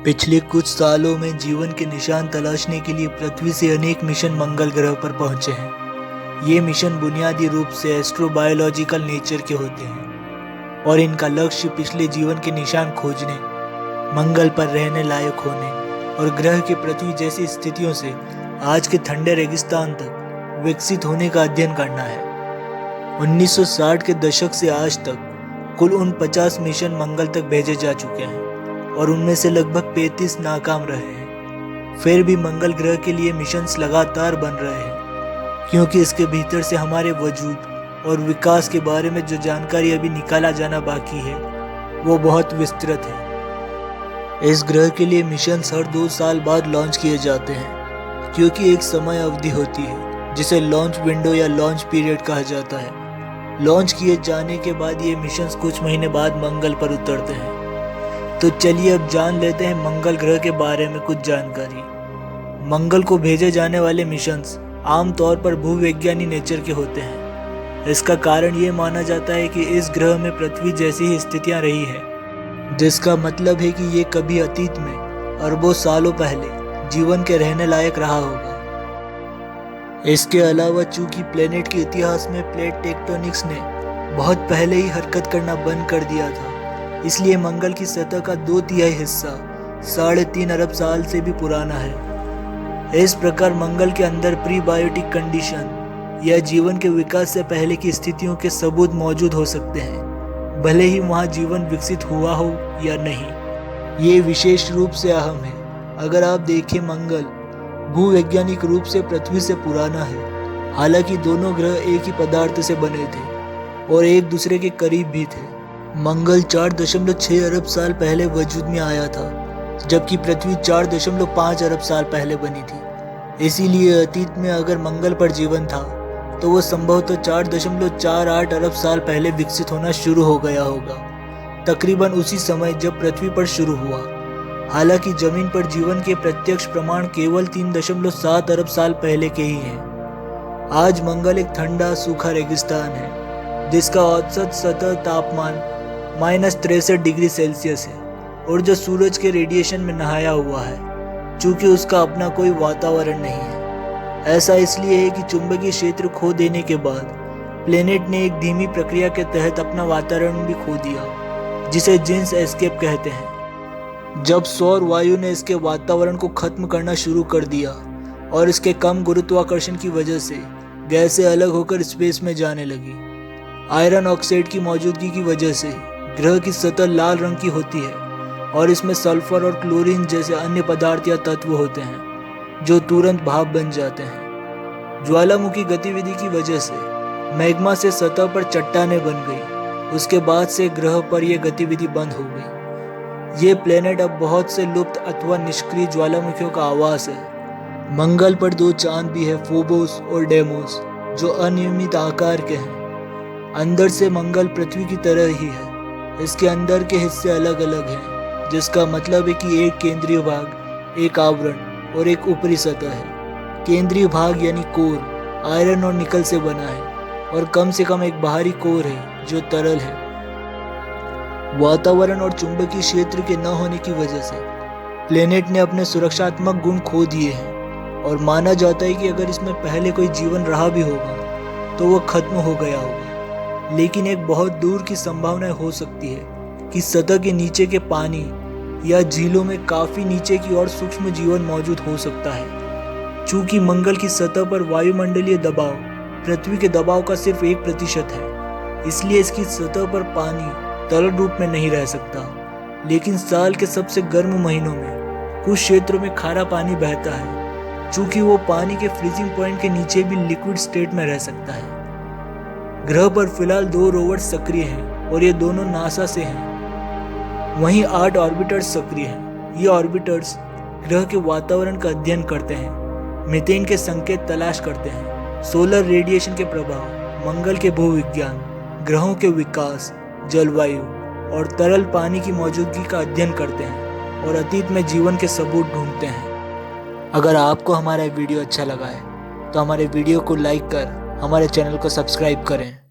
पिछले कुछ सालों में जीवन के निशान तलाशने के लिए पृथ्वी से अनेक मिशन मंगल ग्रह पर पहुंचे हैं। ये मिशन बुनियादी रूप से एस्ट्रोबायोलॉजिकल नेचर के होते हैं और इनका लक्ष्य पिछले जीवन के निशान खोजने, मंगल पर रहने लायक होने और ग्रह के पृथ्वी जैसी स्थितियों से आज के ठंडे रेगिस्तान तक विकसित होने का अध्ययन करना है। 1960 के दशक से आज तक कुल 50 मिशन मंगल तक भेजे जा चुके हैं और उनमें से लगभग 35 नाकाम रहे हैं। फिर भी मंगल ग्रह के लिए मिशंस लगातार बन रहे हैं क्योंकि इसके भीतर से हमारे वजूद और विकास के बारे में जो जानकारी अभी निकाला जाना बाकी है वो बहुत विस्तृत है। इस ग्रह के लिए मिशंस हर 2 साल बाद लॉन्च किए जाते हैं क्योंकि एक समय अवधि होती है जिसे लॉन्च विंडो या लॉन्च पीरियड कहा जाता है। लॉन्च किए जाने के बाद ये मिशंस कुछ महीने बाद मंगल पर उतरते हैं। तो चलिए अब जान लेते हैं मंगल ग्रह के बारे में कुछ जानकारी। मंगल को भेजे जाने वाले मिशंस आमतौर पर भूवैज्ञानिक नेचर के होते हैं। इसका कारण ये माना जाता है कि इस ग्रह में पृथ्वी जैसी ही स्थितियां रही है, जिसका मतलब है कि ये कभी अतीत में अरबों सालों पहले जीवन के रहने लायक रहा होगा। इसके अलावा चूंकि प्लेनेट के इतिहास में प्लेट टेक्टोनिक्स ने बहुत पहले ही हरकत करना बंद कर दिया था, इसलिए मंगल की सतह का 2/3 हिस्सा 3.5 अरब साल से भी पुराना है। इस प्रकार मंगल के अंदर प्रीबायोटिक कंडीशन या जीवन के विकास से पहले की स्थितियों के सबूत मौजूद हो सकते हैं, भले ही वहां जीवन विकसित हुआ हो या नहीं। ये विशेष रूप से अहम है। अगर आप देखें, मंगल भूवैज्ञानिक रूप से पृथ्वी से पुराना है, हालांकि दोनों ग्रह एक ही पदार्थ से बने थे और एक दूसरे के करीब भी थे। मंगल 4.6 अरब साल पहले वजूद में आया था, जबकि पृथ्वी 4.5 अरब साल पहले बनी थी। इसीलिए अतीत में अगर मंगल पर जीवन था तो वो संभवतः 4.48 अरब साल पहले विकसित होना शुरू हो गया होगा, तकरीबन उसी समय जब पृथ्वी पर शुरू हुआ। हालांकि जमीन पर जीवन के प्रत्यक्ष प्रमाण केवल 3.7 अरब साल पहले के ही हैं। आज मंगल एक ठंडा सूखा रेगिस्तान है जिसका औसत सतह तापमान -63 डिग्री सेल्सियस है और जो सूरज के रेडिएशन में नहाया हुआ है, चूंकि उसका अपना कोई वातावरण नहीं है। ऐसा इसलिए है कि चुंबकीय क्षेत्र खो देने के बाद प्लेनेट ने एक धीमी प्रक्रिया के तहत अपना वातावरण भी खो दिया, जिसे जीन्स एस्केप कहते हैं। जब सौर वायु ने इसके वातावरण को खत्म करना शुरू कर दिया और इसके कम गुरुत्वाकर्षण की वजह से गैसें अलग होकर स्पेस में जाने लगी। आयरन ऑक्साइड की मौजूदगी की वजह से ग्रह की सतह लाल रंग की होती है और इसमें सल्फर और क्लोरीन जैसे अन्य पदार्थ या तत्व होते हैं जो तुरंत भाप बन जाते हैं। ज्वालामुखी गतिविधि की वजह से मैग्मा से सतह पर चट्टानें बन गई। उसके बाद से ग्रह पर यह गतिविधि बंद हो गई। ये प्लेनेट अब बहुत से लुप्त अथवा निष्क्रिय ज्वालामुखियों का आवास है। मंगल पर 2 चांद भी है, फोबोस और डेमोस, जो अनियमित आकार के हैं। अंदर से मंगल पृथ्वी की तरह ही है। इसके अंदर के हिस्से अलग अलग हैं, जिसका मतलब है कि एक केंद्रीय भाग, एक आवरण और एक ऊपरी सतह है। केंद्रीय भाग यानी कोर आयरन और निकल से बना है और कम से कम एक बाहरी कोर है जो तरल है। वातावरण और चुंबकीय क्षेत्र के न होने की वजह से प्लेनेट ने अपने सुरक्षात्मक गुण खो दिए हैं और माना जाता है कि अगर इसमें पहले कोई जीवन रहा भी होगा तो वो खत्म हो गया होगा। लेकिन एक बहुत दूर की संभावना हो सकती है कि सतह के नीचे के पानी या झीलों में काफी नीचे की ओर सूक्ष्म जीवन मौजूद हो सकता है। चूंकि मंगल की सतह पर वायुमंडलीय दबाव पृथ्वी के दबाव का सिर्फ 1% है, इसलिए इसकी सतह पर पानी तरल रूप में नहीं रह सकता। लेकिन साल के सबसे गर्म महीनों में कुछ क्षेत्रों में खारा पानी बहता है, चूंकि वो पानी के फ्रीजिंग पॉइंट के नीचे भी लिक्विड स्टेट में रह सकता है। ग्रह पर फिलहाल 2 रोवर्स सक्रिय हैं और ये दोनों नासा से हैं। वहीं 8 ऑर्बिटर्स सक्रिय हैं। ये ऑर्बिटर्स ग्रह के वातावरण का अध्ययन करते हैं, मीथेन के संकेत तलाश करते हैं, सोलर रेडिएशन के प्रभाव, मंगल के भूविज्ञान, ग्रहों के विकास, जलवायु और तरल पानी की मौजूदगी का अध्ययन करते हैं और अतीत में जीवन के सबूत ढूंढते हैं। अगर आपको हमारा वीडियो अच्छा लगा है तो हमारे वीडियो को लाइक कर हमारे चैनल को सब्सक्राइब करें।